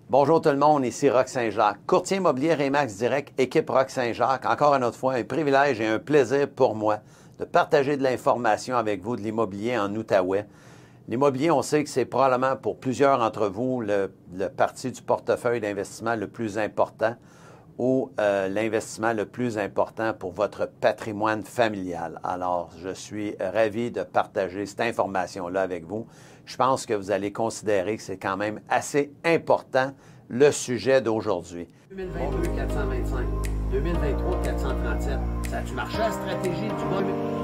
Bonjour tout le monde, ici Roch Saint-Jacques, courtier immobilier Remax Direct, équipe Roch Saint-Jacques. Encore une autre fois, un privilège et un plaisir pour moi de partager de l'information avec vous de l'immobilier en Outaouais. L'immobilier, on sait que c'est probablement pour plusieurs d'entre vous le parti du portefeuille d'investissement le plus important ou l'investissement le plus important pour votre patrimoine familial. Alors, je suis ravi de partager cette information-là avec vous. Je pense que vous allez considérer que c'est quand même assez important le sujet d'aujourd'hui. 2022, 425. 2023, 437. Ça a-tu marché la stratégie du mois?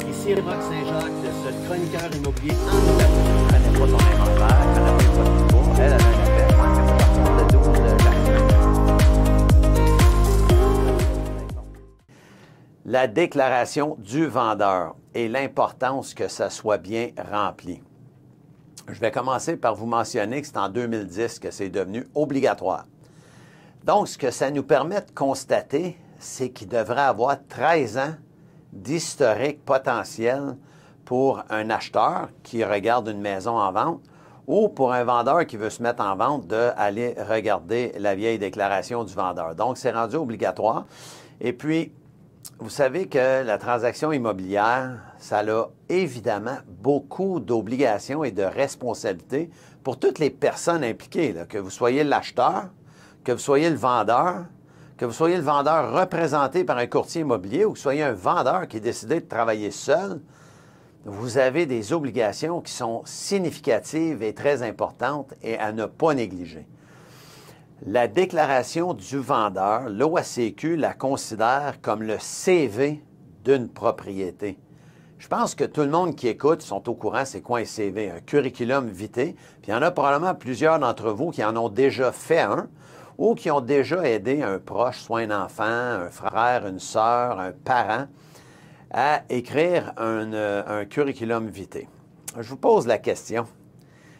Ici, Roch Saint-Jacques, ce chroniqueur immobilier en Outaouais. Je ne connais pas son inventaire, je ne connais pas votre niveau. Elle a un appel. Je pense que c'est à partir de 12 La déclaration du vendeur et l'importance que ça soit bien rempli. Je vais commencer par vous mentionner que c'est en 2010 que c'est devenu obligatoire. Donc, ce que ça nous permet de constater, c'est qu'il devrait avoir 13 ans d'historique potentiel pour un acheteur qui regarde une maison en vente ou pour un vendeur qui veut se mettre en vente d'aller regarder la vieille déclaration du vendeur. Donc, c'est rendu obligatoire. Et puis, vous savez que la transaction immobilière, ça a évidemment beaucoup d'obligations et de responsabilités pour toutes les personnes impliquées, là, que vous soyez l'acheteur, que vous soyez le vendeur, que vous soyez le vendeur représenté par un courtier immobilier ou que vous soyez un vendeur qui a décidé de travailler seul. Vous avez des obligations qui sont significatives et très importantes et à ne pas négliger. La déclaration du vendeur, l'OACQ la considère comme le CV d'une propriété. Je pense que tout le monde qui écoute sont au courant c'est quoi un CV, un curriculum vitae. Puis il y en a probablement plusieurs d'entre vous qui en ont déjà fait un ou qui ont déjà aidé un proche, soit un enfant, un frère, une sœur, un parent, à écrire un curriculum vitae. Je vous pose la question.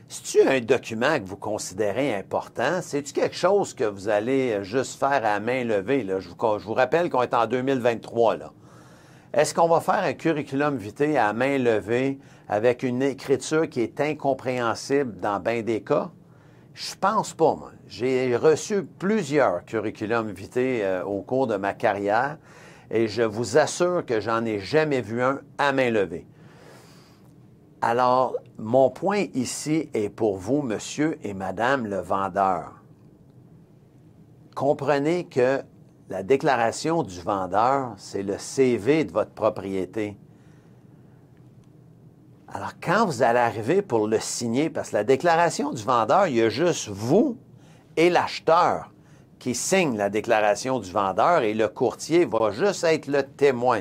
C'est-tu un document que vous considérez important? C'est-tu quelque chose que vous allez juste faire à main levée? Là? Je vous rappelle qu'on est en 2023. Là. Est-ce qu'on va faire un curriculum vitae à main levée avec une écriture qui est incompréhensible dans bien des cas? Je pense pas, moi. J'ai reçu plusieurs curriculums vitae au cours de ma carrière et je vous assure que j'en ai jamais vu un à main levée. Alors, mon point ici est pour vous, monsieur et madame le vendeur. Comprenez que la déclaration du vendeur, c'est le CV de votre propriété. Alors, quand vous allez arriver pour le signer, parce que la déclaration du vendeur, il y a juste vous et l'acheteur qui signent la déclaration du vendeur et le courtier va juste être le témoin.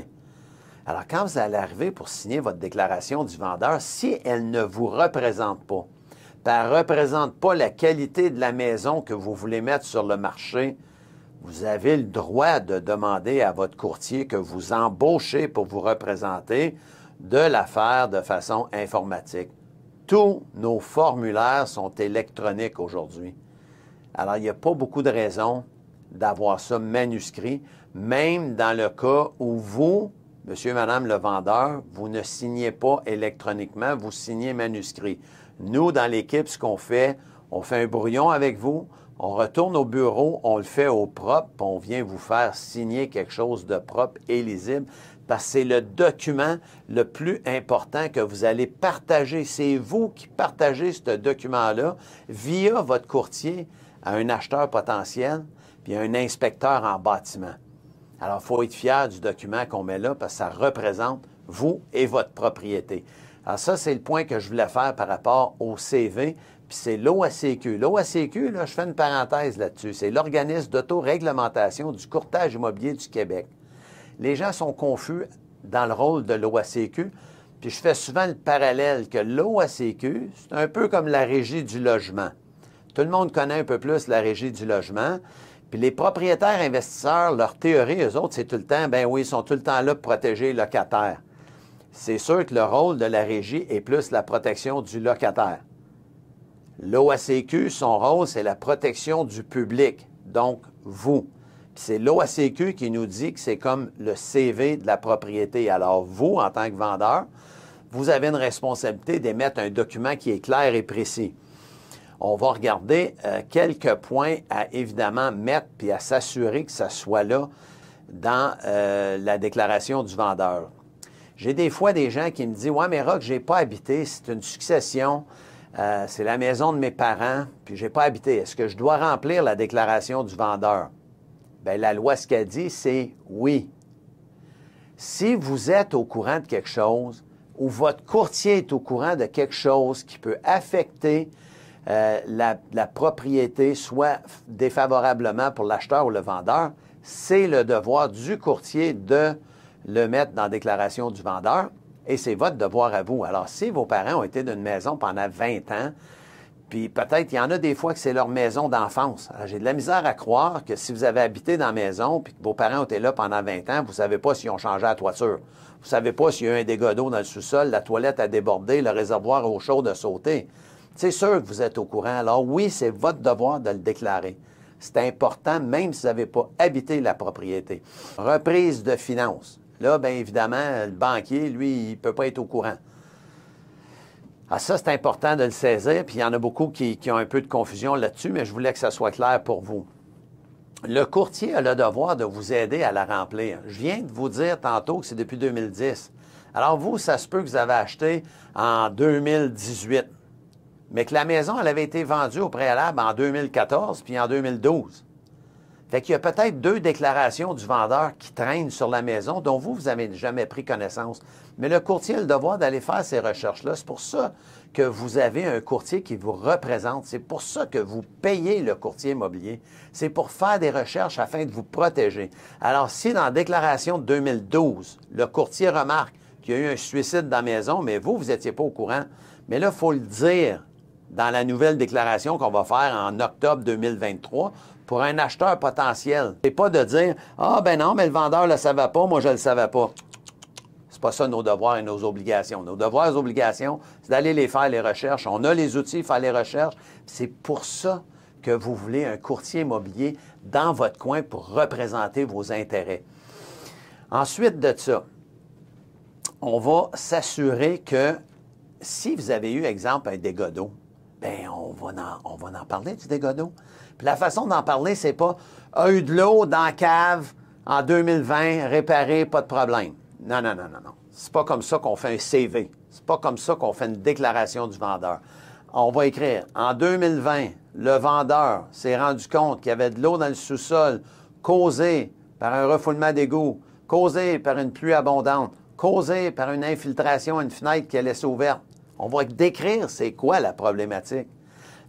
Alors, quand vous allez arriver pour signer votre déclaration du vendeur, si elle ne vous représente pas, elle ne représente pas la qualité de la maison que vous voulez mettre sur le marché, vous avez le droit de demander à votre courtier que vous embauchez pour vous représenter de la faire de façon informatique. Tous nos formulaires sont électroniques aujourd'hui. Alors, il n'y a pas beaucoup de raisons d'avoir ça manuscrit, même dans le cas où vous, monsieur et madame le vendeur, vous ne signez pas électroniquement, vous signez manuscrit. Nous, dans l'équipe, ce qu'on fait, on fait un brouillon avec vous, on retourne au bureau, on le fait au propre, puis on vient vous faire signer quelque chose de propre et lisible, parce que c'est le document le plus important que vous allez partager. C'est vous qui partagez ce document-là via votre courtier à un acheteur potentiel, puis à un inspecteur en bâtiment. Alors, il faut être fier du document qu'on met là parce que ça représente vous et votre propriété. Alors ça, c'est le point que je voulais faire par rapport au CV, puis c'est l'OACQ. L'OACQ, là, je fais une parenthèse là-dessus, c'est l'organisme d'autoréglementation du courtage immobilier du Québec. Les gens sont confus dans le rôle de l'OACQ, puis je fais souvent le parallèle que l'OACQ, c'est un peu comme la régie du logement. Tout le monde connaît un peu plus la régie du logement. Puis les propriétaires investisseurs, leur théorie, eux autres, c'est tout le temps, ben oui, ils sont tout le temps là pour protéger les locataires. C'est sûr que le rôle de la régie est plus la protection du locataire. L'OACQ, son rôle, c'est la protection du public, donc vous. Puis c'est l'OACQ qui nous dit que c'est comme le CV de la propriété. Alors vous, en tant que vendeur, vous avez une responsabilité d'émettre un document qui est clair et précis. on va regarder quelques points à évidemment mettre puis à s'assurer que ça soit là dans la déclaration du vendeur. J'ai des fois des gens qui me disent « Ouais, mais Roch, je n'ai pas habité, c'est une succession, c'est la maison de mes parents, puis je n'ai pas habité. Est-ce que je dois remplir la déclaration du vendeur? » Bien, la loi, ce qu'elle dit, c'est oui. Si vous êtes au courant de quelque chose ou votre courtier est au courant de quelque chose qui peut affecter la propriété, soit défavorablement pour l'acheteur ou le vendeur, c'est le devoir du courtier de le mettre dans la déclaration du vendeur et c'est votre devoir à vous. Alors, si vos parents ont été d'une maison pendant 20 ans, puis peut-être, il y en a des fois que c'est leur maison d'enfance. J'ai de la misère à croire que si vous avez habité dans la maison puis que vos parents ont été là pendant 20 ans, vous ne savez pas s'ils ont changé la toiture. Vous ne savez pas s'il y a eu un dégât d'eau dans le sous-sol, la toilette a débordé, le réservoir eau chaude a sauté. C'est sûr que vous êtes au courant. Alors oui, c'est votre devoir de le déclarer. C'est important, même si vous n'avez pas habité la propriété. Reprise de finances. Là, bien évidemment, le banquier, lui, il ne peut pas être au courant. Ah, ça, c'est important de le saisir, puis il y en a beaucoup qui ont un peu de confusion là-dessus, mais je voulais que ça soit clair pour vous. Le courtier a le devoir de vous aider à la remplir. Je viens de vous dire tantôt que c'est depuis 2010. Alors vous, ça se peut que vous avez acheté en 2018, mais que la maison, elle avait été vendue au préalable en 2014 puis en 2012. Fait qu'il y a peut-être 2 déclarations du vendeur qui traînent sur la maison dont vous n'avez jamais pris connaissance. Mais le courtier a le devoir d'aller faire ces recherches-là. C'est pour ça que vous avez un courtier qui vous représente. C'est pour ça que vous payez le courtier immobilier. C'est pour faire des recherches afin de vous protéger. Alors, si dans la déclaration de 2012, le courtier remarque qu'il y a eu un suicide dans la maison, mais vous n'étiez pas au courant, mais là, il faut le dire dans la nouvelle déclaration qu'on va faire en octobre 2023 pour un acheteur potentiel. C'est pas de dire « Ah, ben non, mais le vendeur ne le savait pas, moi je ne le savais pas. » C'est pas ça nos devoirs et nos obligations. Nos devoirs et nos obligations, c'est d'aller les faire, les recherches. On a les outils, faire les recherches. C'est pour ça que vous voulez un courtier immobilier dans votre coin pour représenter vos intérêts. Ensuite de ça, on va s'assurer que si vous avez eu, exemple, un dégât d'eau, bien, on va en parler du dégât d'eau. Puis la façon d'en parler, c'est pas « a eu de l'eau dans la cave en 2020, réparé, pas de problème ». Non, non, non, non, non. C'est pas comme ça qu'on fait un CV. C'est pas comme ça qu'on fait une déclaration du vendeur. On va écrire « En 2020, le vendeur s'est rendu compte qu'il y avait de l'eau dans le sous-sol causée par un refoulement d'égout, causée par une pluie abondante, causée par une infiltration à une fenêtre qui est laissée ouverte. » On va décrire c'est quoi la problématique.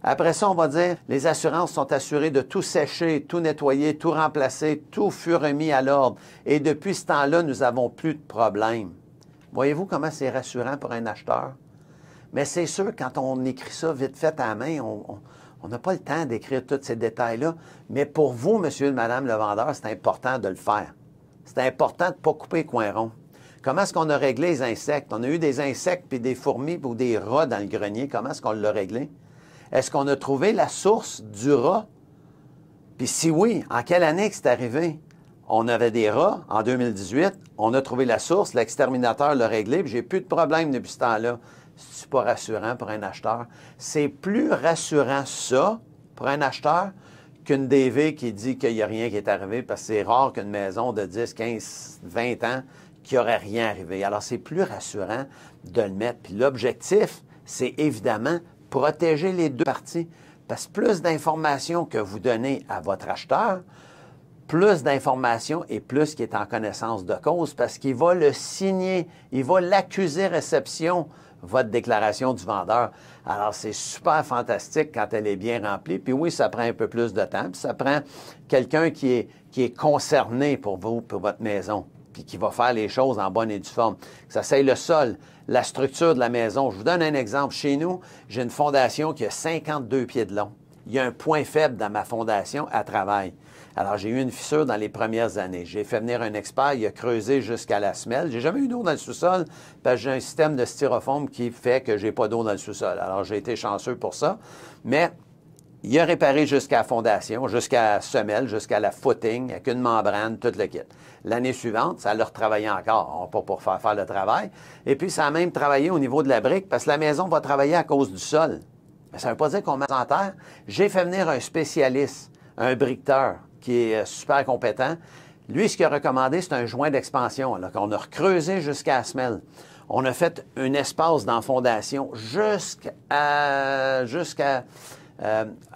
Après ça, on va dire les assurances sont assurées de tout sécher, tout nettoyer, tout remplacer, tout fut remis à l'ordre. Et depuis ce temps-là, nous n'avons plus de problème. Voyez-vous comment c'est rassurant pour un acheteur? Mais c'est sûr, quand on écrit ça vite fait à la main, on n'a pas le temps d'écrire tous ces détails-là. Mais pour vous, monsieur et madame le vendeur, c'est important de le faire. C'est important de ne pas couper les coins ronds. Comment est-ce qu'on a réglé les insectes? On a eu des insectes puis des fourmis ou des rats dans le grenier. Comment est-ce qu'on l'a réglé? Est-ce qu'on a trouvé la source du rat? Puis si oui, en quelle année que c'est arrivé? On avait des rats en 2018, on a trouvé la source, l'exterminateur l'a réglé, puis j'ai plus de problème depuis ce temps-là. C'est pas rassurant pour un acheteur. C'est plus rassurant ça pour un acheteur qu'une DV qui dit qu'il n'y a rien qui est arrivé, parce que c'est rare qu'une maison de 10, 15, 20 ans qu'il n'y aurait rien arrivé. Alors, c'est plus rassurant de le mettre. Puis l'objectif, c'est évidemment protéger les deux parties. Parce que plus d'informations que vous donnez à votre acheteur, plus d'informations et plus qu'il est en connaissance de cause, parce qu'il va le signer, il va l'accuser réception, votre déclaration du vendeur. Alors, c'est super fantastique quand elle est bien remplie. Puis oui, ça prend un peu plus de temps. Puis ça prend quelqu'un qui est concerné pour vous, pour votre maison, puis qui va faire les choses en bonne et due forme. Ça c'est le sol, la structure de la maison. Je vous donne un exemple. Chez nous, j'ai une fondation qui a 52 pieds de long. Il y a un point faible dans ma fondation à travail. Alors, j'ai eu une fissure dans les premières années. J'ai fait venir un expert, il a creusé jusqu'à la semelle. J'ai jamais eu d'eau dans le sous-sol parce que j'ai un système de styrofoam qui fait que j'ai pas d'eau dans le sous-sol. Alors, j'ai été chanceux pour ça. Mais il a réparé jusqu'à la fondation, jusqu'à la semelle, jusqu'à la footing, avec une membrane, tout le kit. L'année suivante, ça l'a retravaillé encore, pas pour faire le travail. Et puis, ça a même travaillé au niveau de la brique parce que la maison va travailler à cause du sol. Mais ça ne veut pas dire qu'on met en terre. J'ai fait venir un spécialiste, un briqueteur, qui est super compétent. Lui, ce qu'il a recommandé, c'est un joint d'expansion, qu'on a recreusé jusqu'à la semelle. On a fait un espace dans la fondation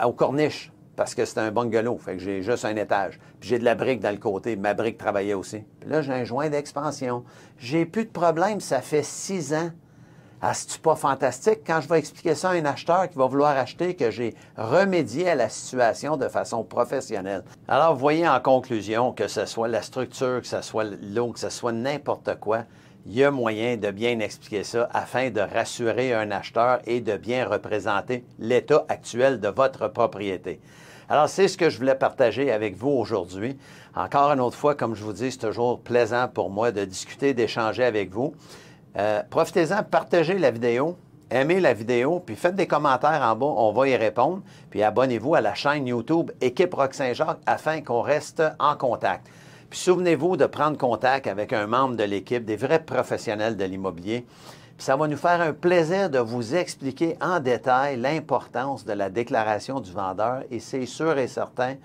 aux corniches, parce que c'est un bungalow, fait que j'ai juste un étage. Puis j'ai de la brique dans le côté, ma brique travaillait aussi. Puis là, j'ai un joint d'expansion. J'ai plus de problème, ça fait 6 ans. Ah, c'est-tu pas fantastique quand je vais expliquer ça à un acheteur qui va vouloir acheter que j'ai remédié à la situation de façon professionnelle? Alors, vous voyez en conclusion, que ce soit la structure, que ce soit l'eau, que ce soit n'importe quoi, il y a moyen de bien expliquer ça afin de rassurer un acheteur et de bien représenter l'état actuel de votre propriété. Alors, c'est ce que je voulais partager avec vous aujourd'hui. Encore une autre fois, comme je vous dis, c'est toujours plaisant pour moi de discuter, d'échanger avec vous. Profitez-en, partagez la vidéo, aimez la vidéo, puis faites des commentaires en bas, on va y répondre. Puis abonnez-vous à la chaîne YouTube Équipe Roch Saint-Jacques afin qu'on reste en contact. Puis souvenez-vous de prendre contact avec un membre de l'équipe, des vrais professionnels de l'immobilier. Puis ça va nous faire un plaisir de vous expliquer en détail l'importance de la déclaration du vendeur et c'est sûr et certain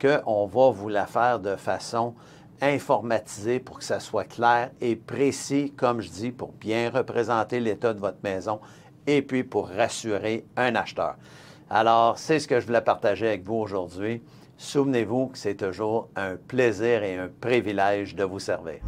qu'on va vous la faire de façon informatisé pour que ça soit clair et précis, comme je dis, pour bien représenter l'état de votre maison et puis pour rassurer un acheteur. Alors, c'est ce que je voulais partager avec vous aujourd'hui. Souvenez-vous que c'est toujours un plaisir et un privilège de vous servir.